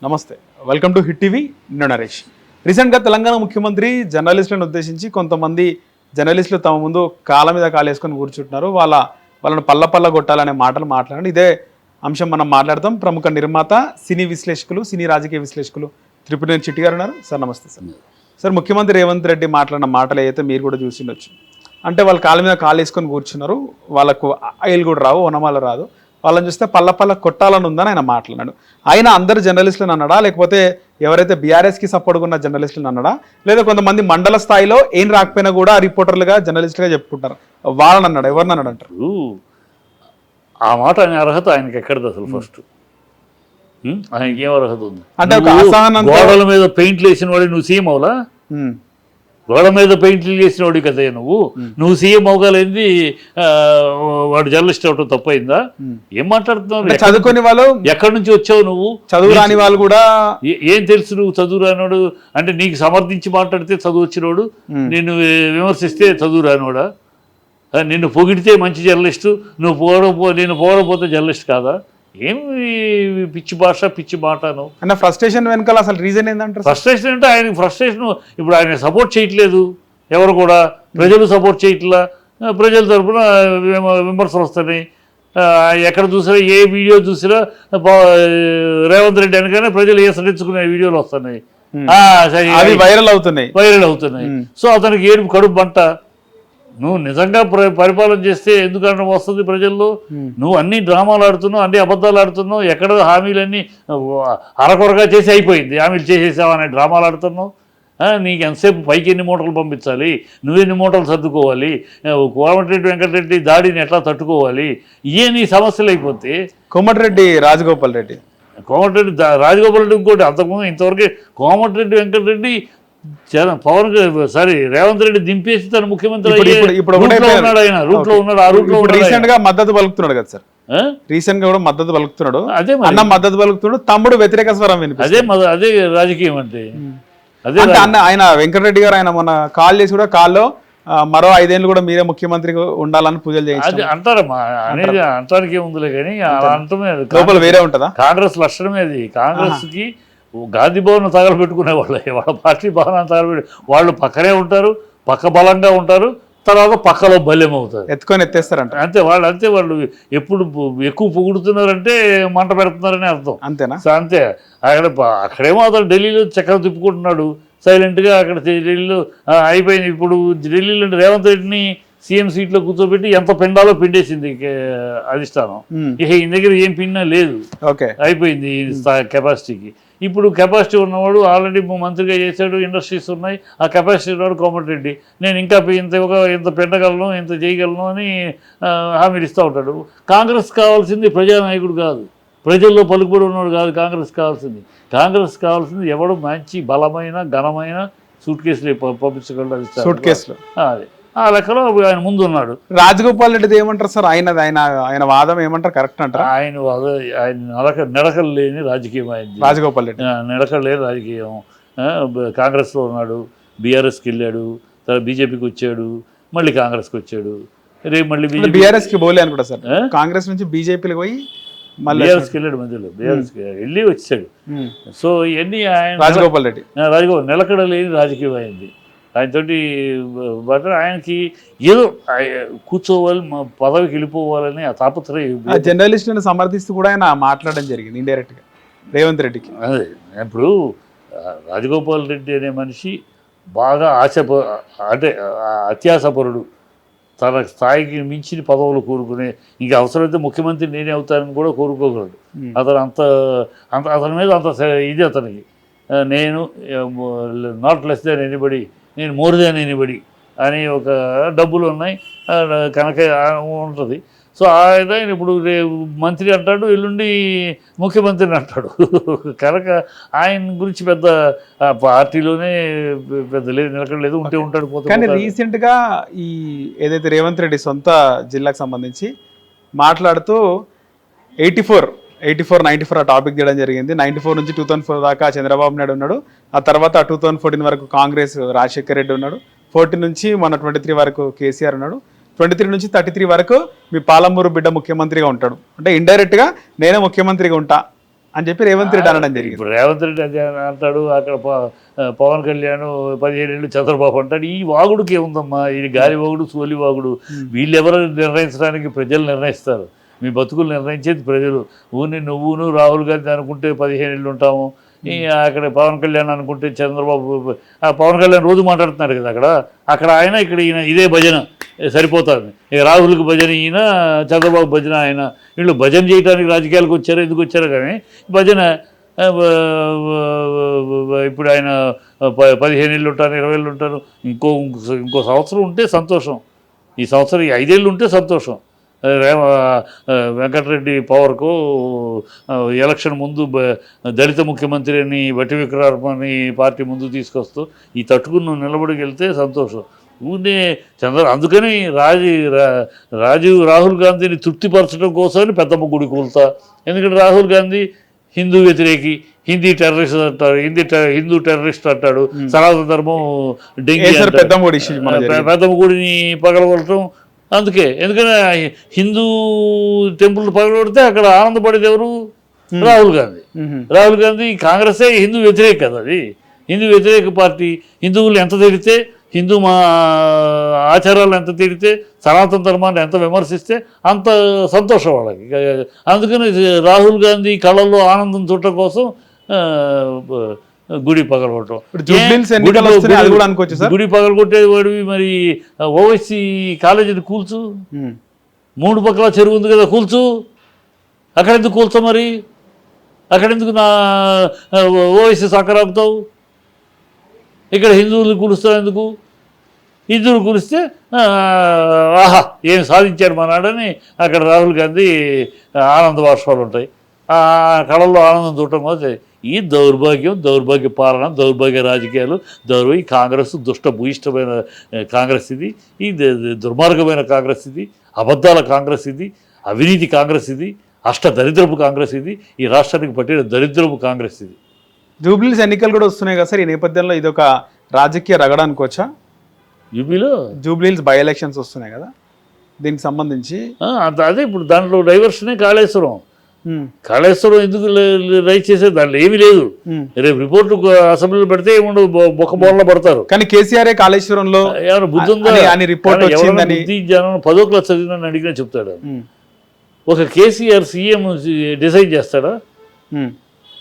నమస్తే, welcome to hit TV. నేను నరేష్. రీసెంట్గా తెలంగాణ ముఖ్యమంత్రి జర్నలిస్టులను ఉద్దేశించి కొంతమంది జర్నలిస్టులు తమ ముందు కాళ్ళ మీద కాలేసుకొని కూర్చుంటున్నారు. వాళ్ళను పల్ల కొట్టాలనే మాటలు మాట్లాడండి. ఇదే అంశం మనం మాట్లాడతాం. ప్రముఖ నిర్మాత, సినీ విశ్లేషకులు, సినీ రాజకీయ విశ్లేషకులు త్రిపురేని చిట్టి గారు ఉన్నారు. సార్ నమస్తే. సార్, ముఖ్యమంత్రి రేవంత్ రెడ్డి మాట్లాడిన మాటలు అయితే మీరు కూడా చూసిండొచ్చు. అంటే వాళ్ళ కాళ్ళ మీద కాళ్ళు వేసుకొని కూర్చున్నారు, వాళ్ళకు ఆయిల్ కూడా రావు, వనమాల రాదు, వాళ్ళని చూస్తే పల్ల కొట్టాలని ఉందని ఆయన మాట్లాడాడు. ఆయన అందరు జర్నలిస్టులను అన్నాడా, లేకపోతే ఎవరైతే బీఆర్ఎస్కి సపోర్ట్గా ఉన్న జర్నలిస్టులను అన్నాడా, లేదా కొంతమంది మండల స్థాయిలో ఏం రాకపోయినా కూడా రిపోర్టర్లుగా జర్నలిస్టులుగా చెప్పుకుంటారు, వాళ్ళని అన్నాడు? ఎవరిని అన్నాడు అంటారు? ఆ మాట అనే అర్హత ఆయనకి ఎక్కడది అసలు? ఫస్ట్ ఆయనకి ఏం అర్హత ఉంది? అంటే ఒక అసహనం, గోడల మీద పెయింట్లు వేసిన వాడు నువ్వు సీఎం అవలా? గోడ మీద పెయింట్లు వేసిన వాడు కదా నువ్వు సీఎం అవగలేంది, వాడు జర్నలిస్ట్ అవటం తప్పైందా? ఏం మాట్లాడుతున్నావు? చదువుకుని వాళ్ళు ఎక్కడి నుంచి వచ్చావు నువ్వు? చదువు రాని వాళ్ళు కూడా ఏం తెలుసు నువ్వు చదువు రానివాడు అంటే? నీకు సమర్థించి మాట్లాడితే చదువు వచ్చినోడు, నిన్ను విమర్శిస్తే చదువు రానివాడా? నిన్ను పొగిడితే మంచి జర్నలిస్టు, నేను పోవకపోతే జర్నలిస్ట్ కాదా? ఏమి పిచ్చి భాష, పిచ్చి మాటను? అంటే ఫ్రస్ట్రేషన్ వెనకాల అసలు రీజన్ ఏంటంటారు? ఫ్రస్ట్రేషన్ అంటే ఆయన ఫ్రస్ట్రేషన్. ఇప్పుడు ఆయన సపోర్ట్ చేయట్లేదు ఎవరు కూడా, ప్రజలు సపోర్ట్ చేయట్లా, ప్రజల తరఫున విమర్శలు వస్తున్నాయి. ఎక్కడ చూసినా, ఏ వీడియో చూసినా రేవంత్ రెడ్డి అనగానే ప్రజలు ఏసరించుకునే వీడియోలు వస్తున్నాయి, వైరల్ అవుతున్నాయి. సో అతనికి ఏడుపు కడుపు మంట. నువ్వు నిజంగా పరిపాలన చేస్తే ఎందుకన్నా వస్తుంది ప్రజల్లో? నువ్వు అన్ని డ్రామాలు ఆడుతున్నావు, అన్ని అబద్ధాలు ఆడుతున్నావు, ఎక్కడ హామీలన్నీ అరకొరగా చేసి అయిపోయింది, హామీలు చేసేసావు అనే డ్రామాలు ఆడుతున్నావు. నీకు ఎంతసేపు పైకి ఎన్ని మూటలు పంపించాలి, నువ్వెన్ని మూటలు సర్దుకోవాలి, కోమటిరెడ్డి వెంకటరెడ్డి దాడిని ఎట్లా తట్టుకోవాలి, ఇవే నీ సమస్యలు అయిపోతే. కోమటిరెడ్డి రాజగోపాల్ రెడ్డి ఇంకోటి అంతకుముందు ఇంతవరకు కోమటిరెడ్డి వెంకటరెడ్డి పవన్ రేవంత్ రెడ్డి దింపేసి తన ముఖ్యమంత్రి ఉన్నాడు. ఆయన రూట్ లో ఉన్నాడు. ఆ రూట్ లో రీసెంట్ గా మద్దతు పలుకుతున్నాడు కదా సార్, రీసెంట్ గా కూడా మద్దతు పలుకుతున్నాడు. అదే అన్న మద్దతు పలుకుతున్నాడు, తమ్ముడు వ్యతిరేక స్వరం వినిపిస్తుంది. అదే రాజకీయం అంటే. అదే అన్న ఆయన వెంకటరెడ్డి గారు ఆయన మొన్న కాల్ చేసి కూడా కాల్లో మరో 5 ఏళ్ళు కూడా మీరే ముఖ్యమంత్రిగా ఉండాలని పూజలు చేయాలి అంటారమ్మా. అనేది అంటానికి ఏముందిలే కానీ అంటమే లోపల వేరే ఉంటుందా? కాంగ్రెస్ లక్షణమే అది. కాంగ్రెస్ కి గాంధీ భవన్ తగలబెట్టుకునే వాళ్ళ పార్టీ భవనాన్ని తగలబెట్టి వాళ్ళు పక్కనే ఉంటారు, పక్క బలంగా ఉంటారు, తర్వాత పక్కలో బల్యం అవుతారు, ఎత్తుకొని ఎత్తేస్తారంట. అంతే వాళ్ళు ఎప్పుడు ఎక్కువ పొగుడుతున్నారంటే మంట పెడుతున్నారని అర్థం. అంతేనా? అంతే. అక్కడేమో అతను ఢిల్లీలో చక్కెర తిప్పుకుంటున్నాడు సైలెంట్గా. అక్కడ ఢిల్లీలో అయిపోయింది. ఇప్పుడు ఢిల్లీలో రేవంత్ రెడ్డిని సీఎం సీట్లో కూర్చోబెట్టి ఎంత పిండాలో పిండేసింది అధిష్టానం. ఇక ఈ దగ్గర ఏం పిండా లేదు, అయిపోయింది కెపాసిటీకి. ఇప్పుడు కెపాసిటీ ఉన్నవాడు ఆల్రెడీ మంత్రిగా చేశాడు, ఇండస్ట్రీస్ ఉన్నాయి, ఆ కెపాసిటీ ఉన్నవాడు కోమటిరెడ్డి. నేను ఇంకా ఇంత పెట్టగలను, ఇంత చేయగలను అని హామీలు ఇస్తూ ఉంటాడు. కాంగ్రెస్ కావాల్సింది ప్రజానాయకుడు కాదు, ప్రజల్లో పలుకుబడి ఉన్నవాడు కాదు కాంగ్రెస్ కావాల్సింది. కాంగ్రెస్ కావాల్సింది ఎవడు మంచి బలమైన ఘనమైన సూట్ కేసులు పంపించగలడు. సూట్ కేసులు అదే ఆ లెక్కలో ఆయన ముందు ఉన్నాడు. రాజగోపాల్ రెడ్డి ఏమంటారు సార్? ఆయన వాదం ఏమంటారు? కరెక్ట్ అంటారు? ఆయన నిడకలు లేని రాజకీయం అయింది. రాజగోపాల్ రెడ్డి నిడకలు లేని రాజకీయం. కాంగ్రెస్లో ఉన్నాడు, బీఆర్ఎస్కి వెళ్ళాడు, తర్వాత బీజేపీకి వచ్చాడు, మళ్ళీ కాంగ్రెస్కి వచ్చాడు, రేపు మళ్ళీ బీఆర్ఎస్కి పోలే అనుకుంటా సార్. కాంగ్రెస్ నుంచి బీజేపీకి పోయి మళ్ళీ బీఆర్ఎస్కి వెళ్ళాడు, మధ్యలో బీఆర్ఎస్కి వెళ్ళి వచ్చాడు. సో ఇవన్నీ ఆయన రాజగోపాల్ రెడ్డి నిలకడ లేని రాజకీయం అయింది. ఆయనతోటి బట్ ఆయనకి ఏదో కూర్చోవాలి, పదవికి వెళ్ళిపోవాలని ఆ తాపత్రయం. జర్నలిస్టులను సమర్థిస్తూ కూడా ఆయన మాట్లాడడం జరిగింది ఇండైరెక్ట్ గా రేవంత్ రెడ్డికి. అదే ఇప్పుడు రాజగోపాల్ రెడ్డి అనే మనిషి బాగా అంటే అత్యాసపరుడు, తన స్థాయికి మించిన పదవులు కోరుకునే, ఇంకా అవసరమైతే ముఖ్యమంత్రి నేనే అవుతానని కూడా కోరుకోగలడు. అతని మీద అంత ఇది అతనికి. నేను నాట్ లెస్ దాన్ ఎనీబడి, నేను మోర్ దాన్ ఎనీబడి అని ఒక డబ్బులు ఉన్నాయి కనుక ఉంటుంది. సో ఆయన ఇప్పుడు మంత్రి అంటాడు, ఎల్లుండి ముఖ్యమంత్రిని అంటాడు. కనుక ఆయన గురించి పెద్ద పార్టీలోనే పెద్ద లేదు, నిలకడలేదు, ఉంటే ఉంటాడు, పోతే. కానీ రీసెంట్గా ఈ ఏదైతే రేవంత్ రెడ్డి సొంత జిల్లాకు సంబంధించి మాట్లాడుతూ 94 ఆ టాపిక్ చేయడం జరిగింది. 94 నుంచి 2004 దాకా చంద్రబాబు నాయుడు ఉన్నాడు, ఆ తర్వాత 2014 వరకు కాంగ్రెస్ రాజశేఖర్ రెడ్డి ఉన్నాడు, 14 నుంచి మన 23 వరకు కేసీఆర్ ఉన్నాడు, 23 నుంచి 33 వరకు మీ పాలమూరు బిడ్డ ముఖ్యమంత్రిగా ఉంటాడు. అంటే ఇండైరెక్ట్గా నేనే ముఖ్యమంత్రిగా ఉంటా అని చెప్పి రేవంత్ రెడ్డి అనడం జరిగింది. ఇప్పుడు రేవంత్ రెడ్డి అది అంటాడు, అక్కడ పవన్ కళ్యాణ్ 17 ఏళ్ళు చంద్రబాబు అంటాడు. ఈ వాగుడికి ఏముందమ్మా, ఈ గాలి వాగుడు సోలి వాగుడు. వీళ్ళెవరు నిర్ణయించడానికి ప్రజలు నిర్ణయిస్తారు. మీ బతుకులు నిర్ణయించేది ప్రజలు. నువ్వును రాహుల్ గాంధీ అనుకుంటే 15 ఏళ్ళు ఉంటాము, అక్కడ పవన్ కళ్యాణ్ అనుకుంటే చంద్రబాబు. పవన్ కళ్యాణ్ రోజు మాట్లాడుతున్నారు కదా అక్కడ ఆయన, ఇక్కడ ఈయన, ఇదే భజన సరిపోతుంది. ఇక రాహుల్కి భజన ఈయన, చంద్రబాబు భజన ఆయన. వీళ్ళు భజన చేయడానికి రాజకీయాలకు వచ్చారో ఎందుకు వచ్చారో కానీ భజన. ఇప్పుడు ఆయన 15 ఏళ్ళు ఉంటారు, 20 ఏళ్ళు ఉంటారు. ఇంకో సంవత్సరం ఉంటే సంతోషం. ఈ సంవత్సరం 5 ఏళ్ళు ఉంటే సంతోషం. వెంకటరెడ్డి పవర్కు ఎలక్షన్ ముందు దళిత ముఖ్యమంత్రి అని బట్టి విక్రమార్కని పార్టీ ముందు తీసుకొస్తూ ఈ తట్టుకుని నిలబడికి వెళ్తే సంతోషం. ఊనే అందుకని రాహుల్ గాంధీని తృప్తిపరచడం కోసమని పెద్దమ్మ గుడి కూల్తా. ఎందుకంటే రాహుల్ గాంధీ హిందూ వ్యతిరేకి, టెర్రరిస్ట్ అంటాడు, హిందూ టెర్రరిస్ట్ అంటాడు. సనాతన ధర్మం డెంగీ, పెద్దమ్మ గుడిని పగలగొట్టడం. అందుకే ఎందుకంటే హిందూ టెంపుల్ పగలగొడితే అక్కడ ఆనందపడేది ఎవరు? రాహుల్ గాంధీ. రాహుల్ గాంధీ కాంగ్రెసే హిందూ వ్యతిరేక కదా, అది హిందూ వ్యతిరేక పార్టీ. హిందువులు ఎంత తిడితే, హిందూ మా ఆచారాలు ఎంత తిడితే, సనాతన ధర్మాన్ని ఎంత విమర్శిస్తే అంత సంతోషం వాళ్ళకి. అందుకని రాహుల్ గాంధీ కళల్లో ఆనందం చూడటం కోసం గుడి పగలగొట్టడం. గుడి పగలగొట్టే వాడివి మరి ఓవైసీ కాలేజీని కూల్చు. 3 పక్కల చెరువు ఉంది కదా, కూల్చు. అక్కడెందుకు కూల్చా మరి? అక్కడెందుకు నా ఓవైసీ సక్కరాకుతావు? ఇక్కడ హిందువులు కూలుస్తావు ఎందుకు? హిందువులు కూలిస్తే ఆహా ఏం సాధించారు మా నాడని అక్కడ రాహుల్ గాంధీ ఆనంద బాష్పాలు ఉంటాయి. ఆ కళల్లో ఆనందం చూడటం కోసం ఈ దౌర్భాగ్య పాలన, దౌర్భాగ్య రాజకీయాలు, ఈ కాంగ్రెస్ దుష్ట భూయిష్టమైన కాంగ్రెస్ ఇది, ఈ దుర్మార్గమైన కాంగ్రెస్ ఇది, అబద్ధాల కాంగ్రెస్ ఇది, అవినీతి కాంగ్రెస్ ఇది, దరిద్రపు కాంగ్రెస్ ఇది, ఈ రాష్ట్రానికి పట్టిన దరిద్రపు కాంగ్రెస్ ఇది. జూబ్లీస్ ఎన్నికలు కూడా వస్తున్నాయి కదా సార్, ఈ నేపథ్యంలో ఇది ఒక రాజకీయ రగడ అనుకోవచ్చా? యూపీలో జూబ్లీస్ బై ఎలక్షన్స్ వస్తున్నాయి కదా, దీనికి సంబంధించి అదే ఇప్పుడు దాంట్లో డైవర్షనే కాళేశ్వరం ఎందుకు రైట్ చేసే, దాంట్లో ఏమీ లేదు. రేపు రిపోర్టు అసెంబ్లీలో పెడితే ఏముండదు, బొక్క బోర్ల పడతారు. కానీ కేసీఆర్ కాళేశ్వరంలో ఏమైనా బుద్ధి ఉందా? బుద్ధి జనం 10వ క్లాస్ చదివిన అడిగినా చెప్తాడు. ఒక కేసీఆర్ సీఎం డిసైడ్ చేస్తాడా?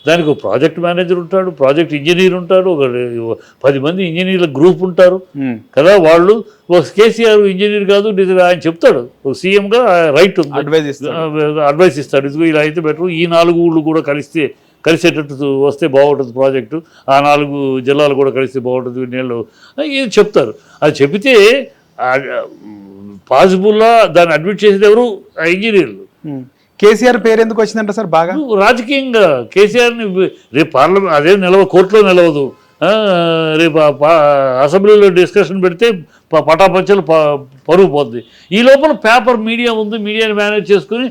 దానికి ఒక ప్రాజెక్ట్ మేనేజర్ ఉంటాడు, ప్రాజెక్ట్ ఇంజనీర్ ఉంటాడు, ఒక 10 మంది ఇంజనీర్ల గ్రూప్ ఉంటారు కదా. వాళ్ళు ఒక కేసీఆర్ ఇంజనీర్ కాదు, ఆయన చెప్తాడు. ఒక సీఎంగా రైట్ ఉంది, అడ్వైస్ ఇస్తాడు. ఇదిగో ఇలా అయితే బెటర్, ఈ 4 ఊళ్ళు కూడా కలిసేటట్టు వస్తే బాగుంటుంది ప్రాజెక్టు, ఆ 4 జిల్లాలు కూడా కలిస్తే బాగుంటుంది నీళ్ళు, ఇది చెప్తారు. అది చెబితే పాసిబుల్లా దాన్ని అడ్మిట్ చేసేది ఎవరు? ఆ ఇంజనీర్లు. కేసీఆర్ పేరు ఎందుకు వచ్చిందంట సార్? బాగా రాజకీయంగా కేసీఆర్ని రేపు పార్లమెంట్ అదే కోర్టులో నిలవదు, రేపు అసెంబ్లీలో డిస్కషన్ పెడితే పటాపంచలు పరుగు పోద్ది. ఈ లోపల పేపర్ మీడియా ఉంది, మీడియాని మేనేజ్ చేసుకుని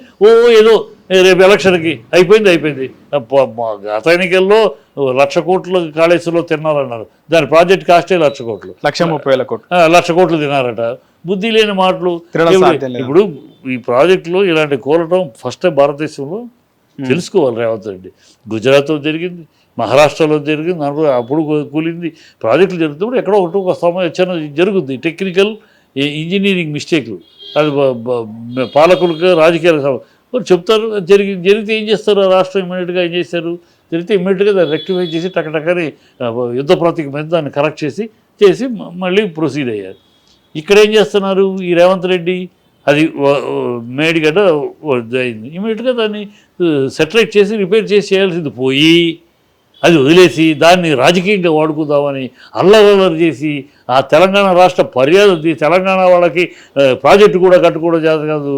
ఏదో రేపు ఎలక్షన్కి అయిపోయింది. గత ఎన్నికల్లో 1,00,000 కోట్లు కాళేశ్వరంలో తిన్నారన్నారు. దాని ప్రాజెక్ట్ కాస్టే 1,00,000 కోట్లు, 1,30,000 కోట్లు, 1,00,000 కోట్లు తిన్నారట. బుద్ధి లేని మాటలు. ఇప్పుడు ఈ ప్రాజెక్టులో ఇలాంటి కూలటం ఫస్ట్ టైం భారతదేశంలో తెలుసుకోవాలి రేవంత్ రెడ్డి. గుజరాత్లో జరిగింది, మహారాష్ట్రలో జరిగింది, అప్పుడు కూలింది. ప్రాజెక్టులు జరుగుతున్నప్పుడు ఎక్కడో ఒక సమయం జరుగుతుంది, టెక్నికల్ ఇంజనీరింగ్ మిస్టేక్లు. అది పాలకులకు రాజకీయాలకు చెప్తారు. జరిగితే ఏం చేస్తారు? రాష్ట్రం ఇమ్మీడియట్గా ఏం చేశారు? జరిగితే ఇమ్మీడియట్గా దాన్ని రెక్టిఫై చేసి టకటకని యుద్ధ ప్రాతిక మీద దాన్ని కరెక్ట్ చేసి మళ్ళీ ప్రొసీడ్ అయ్యారు. ఇక్కడ ఏం చేస్తున్నారు ఈ రేవంత్ రెడ్డి? అది మేడిగడ్డ అయింది, ఇమీడియట్గా దాన్ని సెటిలైట్ చేసి రిపేర్ చేయాల్సింది పోయి అది వదిలేసి దాన్ని రాజకీయంగా వాడుకుందామని అల్లరల్లరి చేసి ఆ తెలంగాణ రాష్ట్ర మర్యాద తెలంగాణ వాళ్ళకి ప్రాజెక్టు కూడా కట్టుకోవడం చేత కాదు,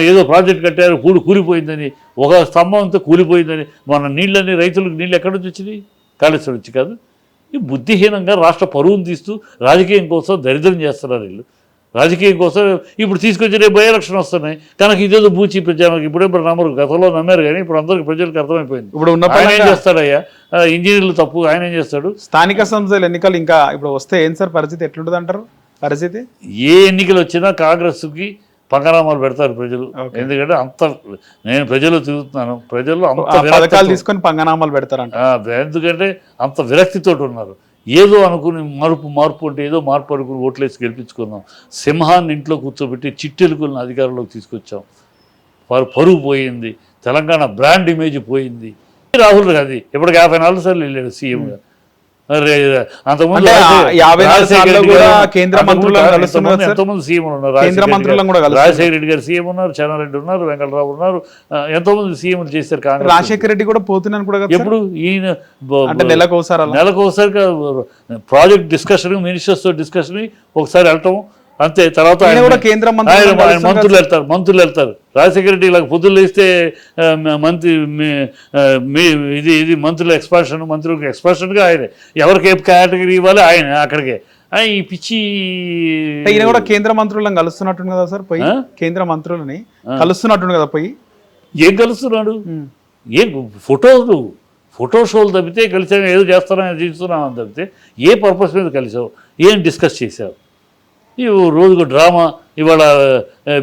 ఏదో ప్రాజెక్ట్ కట్టారు కూలిపోయిందని, ఒక స్తంభం అంతా కూలిపోయిందని. మన నీళ్ళని రైతులకు నీళ్ళు ఎక్కడి నుంచి వచ్చినాయి? కాళేశ్వరం నుంచి కాదు. ఈ బుద్ధిహీనంగా రాష్ట్ర పరువును తీస్తూ రాజకీయం కోసం దరిద్రం చేస్తున్నారు వీళ్ళు. రాజకీయం కోసం ఇప్పుడు తీసుకొచ్చి రేపు బై ఎలక్షన్ వస్తున్నాయి కనుక ఇదేదో బూచి ప్రజలకు ఇప్పుడే నమ్మరు, గతంలో నమ్మారు కానీ ఇప్పుడు అందరికి ప్రజలకు అర్థమైపోయింది. ఇప్పుడు ఆయన ఏం చేస్తాడయ్యా? ఇంజనీర్లు తప్పు, ఆయన ఏం చేస్తాడు? స్థానిక సంస్థల ఎన్నికలు ఇంకా ఇప్పుడు వస్తే ఏం సార్ పరిస్థితి ఎట్లుంటుంది అంటారు? పరిస్థితి ఏ ఎన్నికలు వచ్చినా కాంగ్రెస్కి పంగనామాలు పెడతారు ప్రజలు. ఎందుకంటే అంత నేను ప్రజలు తిరుగుతున్నాను, ప్రజల్లో అంత పథకాలు తీసుకొని పంగనామాలు పెడతారంట. ఎందుకంటే అంత విరక్తితోటి ఉన్నారు. ఏదో అనుకుని మార్పు అంటే ఏదో మార్పు అనుకుని ఓట్లేసి గెలిపించుకున్నాం. సింహాన్ని ఇంట్లో కూర్చోబెట్టి చిట్టెలుకులను అధికారంలోకి తీసుకొచ్చాం. వారు పరువు పోయింది, తెలంగాణ బ్రాండ్ ఇమేజ్ పోయింది. రాహుల్ గాంధీ ఇప్పటికి 54 సార్లు వెళ్ళాడు సీఎంగా. ఎంతోమంది సీఎంలు ఉన్నారు. రాజశేఖర రెడ్డి గారు సీఎం ఉన్నారు, చెన్నారెడ్డి ఉన్నారు, వెంకటరావు ఉన్నారు, ఎంతోమంది సీఎంలు చేశారు కాంగ్రెస్. రాజశేఖర రెడ్డి కూడా పోతున్నాను కూడా ఎప్పుడు ఈయన నెలకోసారి ప్రాజెక్ట్ డిస్కషన్, మినిస్టర్స్ డిస్కషన్ ఒకసారి వెళ్ళటం అంతే. తర్వాత కేంద్ర మంత్రులు వెళ్తారు. రాజశేఖర రెడ్డి ఇలా పొద్దులు వేస్తే మంత్రి ఇది మంత్రుల ఎక్స్పాన్షన్, మంత్రులకు ఎక్స్పాన్షన్గా ఆయన ఎవరికి ఏ కేటగిరీ ఇవ్వాలి ఆయన అక్కడికే. ఈ పిచ్చి ఈయన కూడా కేంద్ర మంత్రులను కలుస్తున్నట్టు కదా సార్, పోయి కేంద్ర మంత్రులని కలుస్తున్నట్టు కదా పోయి. ఏం కలుస్తున్నాడు? ఏం ఫోటో షోలు తప్పితే కలిసాను, ఏదో చేస్తున్నాను చేస్తున్నామని తప్పితే ఏ పర్పస్ మీద కలిసావు, ఏం డిస్కస్ చేసావు? రోజుకు డ్రామా. ఇవాళ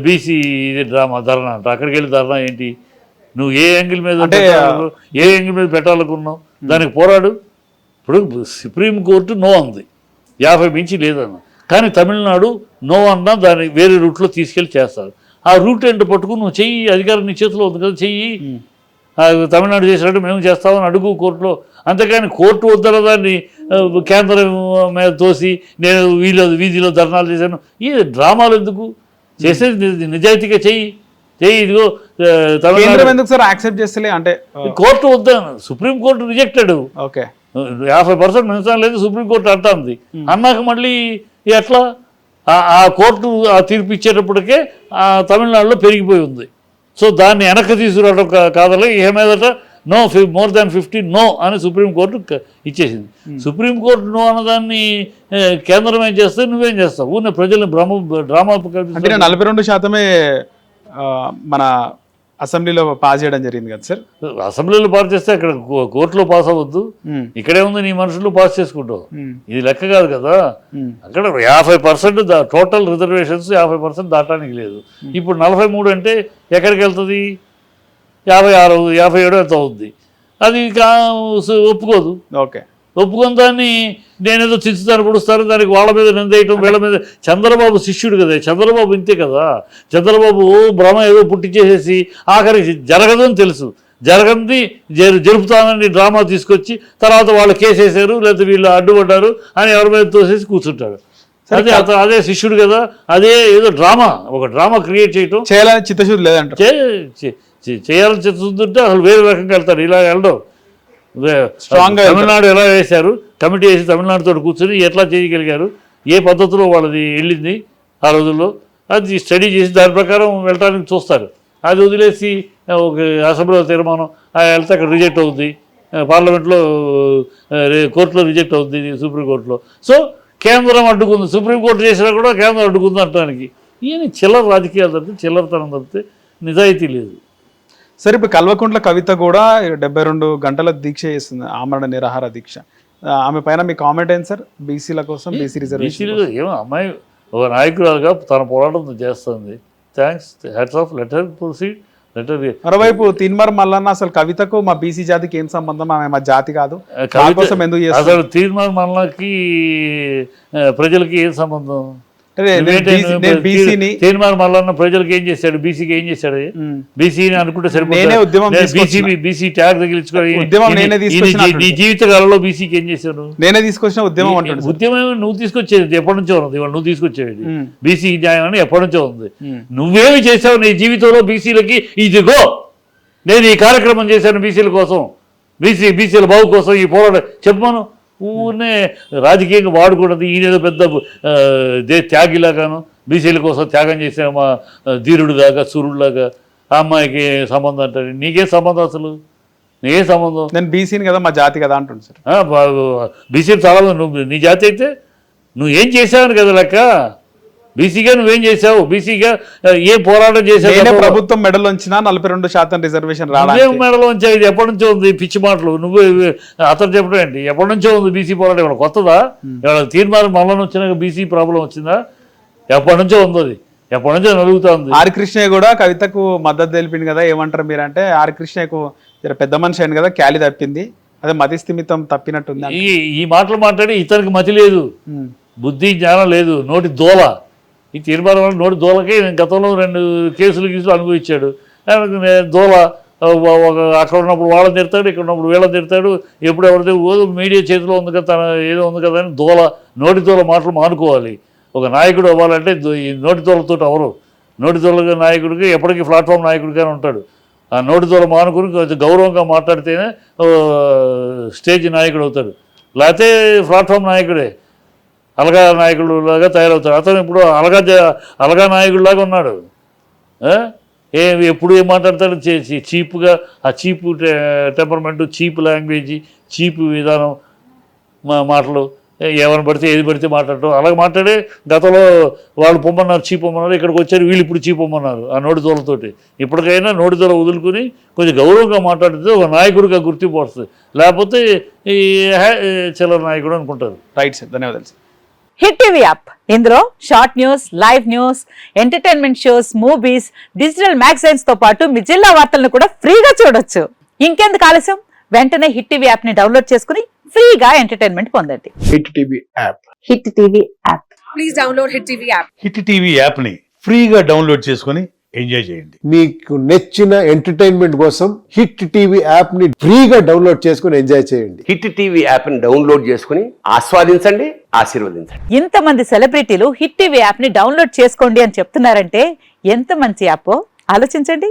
బీసీ ఇది డ్రామా, ధర్నా అంట. అక్కడికి వెళ్ళి ధర్నా ఏంటి? నువ్వు ఏ యాంగిల్ మీద పెట్టాలనుకున్నావు దానికి పోరాడు. ఇప్పుడు సుప్రీంకోర్టు నో అంది, 50 మించి లేదన్న. కానీ తమిళనాడు నో అన్నా దాన్ని వేరే రూట్లో తీసుకెళ్ళి చేస్తారు. ఆ రూట్ ఏంటో పట్టుకుని నువ్వు చెయ్యి, అధికారం నీ చేతిలో ఉంది కదా, చెయ్యి. తమిళనాడు చేసినట్టు మేము చేస్తామని అడుగు కోర్టులో. అంతేకాని కోర్టు వద్దల దాన్ని కేంద్రం మీద తోసి నేను వీధిలో ధర్నాలు చేశాను, ఈ డ్రామాలు ఎందుకు? చేసేది నిజాయితీగా చెయ్యి. ఇదిగో తమిళనాడు ఎందుకు సార్ యాక్సెప్ట్ చేస్తలే అంటే కోర్టు వద్దా, సుప్రీంకోర్టు రిజెక్టెడ్. ఓకే, 50% మిగతా లేదు సుప్రీంకోర్టు అంటుంది. అన్నాక మళ్ళీ ఎట్లా ఆ కోర్టు ఆ తీర్పు ఇచ్చేటప్పటికే తమిళనాడులో పెరిగిపోయి ఉంది. సో దాన్ని వెనక్కి తీసుకురావడం కాదని ఏ మీదట నో మోర్ దాన్ 50 నో అని సుప్రీంకోర్టు ఇచ్చేసింది. సుప్రీంకోర్టు నో అన్నదాన్ని కేంద్రం ఏం చేస్తే నువ్వేం చేస్తావు? ఊరిని ప్రజల్ని డ్రామా 42% మన అసెంబ్లీలో పాస్ చేయడం జరిగింది కదా సార్. అసెంబ్లీలో పాస్ చేస్తే అక్కడ కోర్టులో పాస్ అవ్వద్దు, ఇక్కడే ఉంది నీ మనుషులు పాస్ చేసుకుంటావు. ఇది లెక్క కాదు కదా. అక్కడ 50% టోటల్ రిజర్వేషన్స్ 50% దాటానికి లేదు. ఇప్పుడు 43 అంటే ఎక్కడికి వెళ్తుంది? 56, 57 ఎంత అవుద్ది? అది ఒప్పుకోదు. ఓకే, ఒప్పుకొని దాన్ని నేనేదో చిచ్చుతాను పొడుస్తాను, దానికి వాళ్ళ మీద నిందేయటం, వీళ్ళ మీద. చంద్రబాబు శిష్యుడు కదా, చంద్రబాబు ఇంతే కదా. చంద్రబాబు భ్రమ ఏదో పుట్టించేసేసి ఆఖరికి జరగదని తెలుసు, జరగంది జరుపుతానని డ్రామా తీసుకొచ్చి తర్వాత వాళ్ళు కేసేసారు లేకపోతే వీళ్ళు అడ్డుపడ్డారు అని ఎవరి మీద తోసేసి కూర్చుంటాడు. అదే శిష్యుడు కదా, అదే ఏదో ఒక డ్రామా క్రియేట్ చేయటం. చేయాలని చిత్తశుద్ధి లేదంట. చేయాలని చిత్తశుద్ధి ఉంటే అసలు వేరే రకంగా వెళ్తారు, ఇలా వెళ్ళడం. తమిళనాడు ఎలా వేశారు, కమిటీ వేసి తమిళనాడుతో కూర్చొని ఎట్లా చేయగలిగారు, ఏ పద్ధతిలో వాళ్ళది వెళ్ళింది ఆ రోజుల్లో, అది స్టడీ చేసి దాని ప్రకారం వెళ్ళడానికి చూస్తారు. అది వదిలేసి ఒక అసెంబ్లీలో తీర్మానం వెళ్తే అక్కడ రిజెక్ట్ అవుద్ది, పార్లమెంట్లో కోర్టులో రిజెక్ట్ అవుద్ది, సుప్రీంకోర్టులో. సో కేంద్రం అడ్డుకుంది, సుప్రీంకోర్టు చేసినా కూడా కేంద్రం అడ్డుకుంది అంటానికి. ఈయన చిల్లర రాజకీయాలు తప్పితే, చిల్లరతనం తప్పితే నిజాయితీ లేదు. సరే, ఇప్పుడు కల్వకుంట్ల కవిత కూడా 72 గంటల దీక్ష చేస్తుంది, ఆమరణ నిరాహార దీక్ష. ఆమె పైన మీ కామెంట్ ఏంటి సార్? బీసీల కోసం, బీసీ రిజర్వేషన్. ఏమో అమ్మాయి ఒక నాయకురాలుగా తన పోరాటం చేస్తుంది. Thanks, heads of, letter proceed. మరోవైపు తీన్మార్ మల్లన్న అసలు కవితకు మా బీసీ జాతికి ఏం సంబంధం, ఆమె మా జాతి కాదు, కోసం ఎందుకు చేస్తారు? అసలు తీన్మార్ మల్లన్నకి ప్రజలకి ఏం సంబంధం? తీర్మానం మల్లన్న ప్రజలకు ఏం చేశాడు, బీసీకి ఏం చేశాడు? బీసీని అనుకుంటే సరిపోతుంది. బీసీ ట్యాగ్ తగిలించుకొని నీ జీవిత కాలంలో బీసీకి ఏం చేశాడు? నేనే తీసుకొచ్చిన ఉద్యమం. ఉద్యమం నువ్వు తీసుకొచ్చేది ఎప్పటి నుంచో ఉంది, ఇవాళ నువ్వు తీసుకొచ్చేది బీసీ న్యాయం అని ఎప్పటి నుంచో ఉంది. నువ్వేమి చేసావు నీ జీవితంలో బీసీలకి? ఇదిగో నేను ఈ కార్యక్రమం చేశాను బీసీల కోసం, బీసీల బాగు కోసం ఈ పోరాటం చెప్పమను. ఊరినే రాజకీయంగా వాడుకున్నది. ఈయనేదో పెద్ద త్యాగిలాగాను బీసీల కోసం త్యాగం చేసే మా ధీరుడులాగా, సూర్యుడులాగా. ఆ అమ్మాయికి సంబంధం అంటారు. నీకేం సంబంధం అసలు? నీకేం సంబంధం? నేను బీసీని కదా, మా జాతి కదా అంటుంది సార్. బీసీలు చాలా నువ్వు నీ జాతి అయితే నువ్వేం చేసావని కదా లెక్క. బీసీగా నువ్వేం చేసావు? బీసీగా ఏం పోరాటం చేసావు? ప్రభుత్వం మెడల్ వంచినా 42% రిజర్వేషన్ రావడం మెడల్ వంచా. ఇది ఎప్పటి నుంచో ఉంది పిచ్చి మాటలు. నువ్వు అతను చెప్పడం ఏంటి? ఎప్పటి నుంచో ఉంది బీసీ పోరాటం. ఇవాళ కొత్తదా? ఇవాళ తీర్మానం మళ్ళీ వచ్చినాక బీసీ ప్రాబ్లం వచ్చిందా? ఎప్పటి నుంచో ఉంది అది. ఎప్పటి నుంచో నలుగుతుంది. ఆర్ కృష్ణయ్య కూడా కవితకు మద్దతు తెలిపింది కదా, ఏమంటారు మీరు అంటే ఆర్ కృష్ణయ్యకు పెద్ద మనిషి అయింది కదా, క్యాలి తప్పింది, అదే మతి స్థిమితం తప్పినట్టుంది. ఈ మాటలు మాట్లాడి ఇతనికి మతి లేదు, బుద్ధి జ్ఞానం లేదు, నోటి దోల. ఈ తీర్మానం వల్ల నోటి దోలకే గతంలో 2 కేసులు అనుభవించాడు. దోల అక్కడ ఉన్నప్పుడు వాళ్ళని తిడతాడు, ఇక్కడ ఉన్నప్పుడు వీళ్ళని తిడతాడు. ఎప్పుడు ఎవరితో మీడియా చేతిలో ఉంది కదా, తన ఏదో ఉంది కదా అని దోల, నోటి దోల మాటలు మానుకోవాలి. ఒక నాయకుడు అవ్వాలంటే ఈ నోటి దోలతో అవరు. నోటి దోల నాయకుడికి ఎప్పటికీ ప్లాట్ఫామ్ నాయకుడిగానే ఉంటాడు. ఆ నోటి దోల మానుకుని కొంచెం గౌరవంగా మాట్లాడితేనే స్టేజ్ నాయకుడు అవుతాడు, లేకపోతే ప్లాట్ఫామ్ నాయకుడే అలగా నాయకుడు లాగా తయారవుతాడు. అతను ఇప్పుడు అలగా నాయకుడిలాగా ఉన్నాడు. ఎప్పుడు ఏం మాట్లాడతాడు, చీప్గా, ఆ cheap temperament, cheap language, cheap విధానం, మాటలు, ఎవరిని పడితే ఏది పడితే మాట్లాడటం. అలాగే మాట్లాడే గతంలో వాళ్ళు పొమ్మన్నారు, చీప్ పొమ్మన్నారు, ఇక్కడికి వచ్చారు వీళ్ళు ఇప్పుడు చీప్ పొమ్మన్నారు ఆ నోటి దోలతోటి. ఇప్పటికైనా నోటి దోల వదులుకుని కొంచెం గౌరవంగా మాట్లాడితే ఒక నాయకుడిగా గుర్తింపు వస్తుంది, లేకపోతే ఈ చిల్లర నాయకుడు అనుకుంటారు. రైట్ సార్, ధన్యవాదాలు సార్. హిట్ టీవీ యాప్, ఇందులో short news, live news, entertainment shows, movies, digital magazines తో పాటు మీ జిల్లా వార్తలను కూడా ఫ్రీగా చూడొచ్చు. ఇంకెందుకు ఆలస్యం, వెంటనే హిట్ టీవీ యాప్ ని డౌన్లోడ్ చేసుకుని ఫ్రీగా ఎంటర్టైన్మెంట్ పొందండి. Hit TV app. Hit TV app. Please download Hit TV app. Hit TV యాప్ని ఫ్రీగా డౌన్లోడ్ చేసుకొని ఎంజాయ్ చేయండి. మీకు నచ్చిన ఎంటర్టైన్మెంట్ కోసం హిట్ టీవీ యాప్ ని ఫ్రీగా డౌన్లోడ్ చేసుకుని ఎంజాయ్ చేయండి. హిట్ టీవీ యాప్ని డౌన్లోడ్ చేసుకుని ఆస్వాదించండి, ఆశీర్వదించండి. ఇంతమంది సెలబ్రిటీలు హిట్ టీవీ యాప్ ని డౌన్లోడ్ చేసుకోండి అని చెప్తున్నారంటే ఎంత మంచి యాప్ ఆలోచించండి.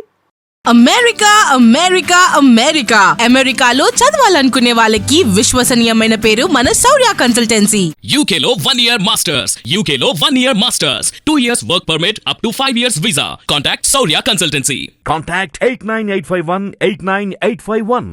అమెరికా అమెరికా అమెరికా అమెరికాలో చదవాలనుకునే వాళ్ళకి విశ్వసనీయమైన పేరు మన శౌర్య కన్సల్టెన్సీ. UK లో 1 year masters, UK లో 1 year masters, 2 years work permit up to 5 years visa. Contact Saurya Consultancy. Contact 89851 89851.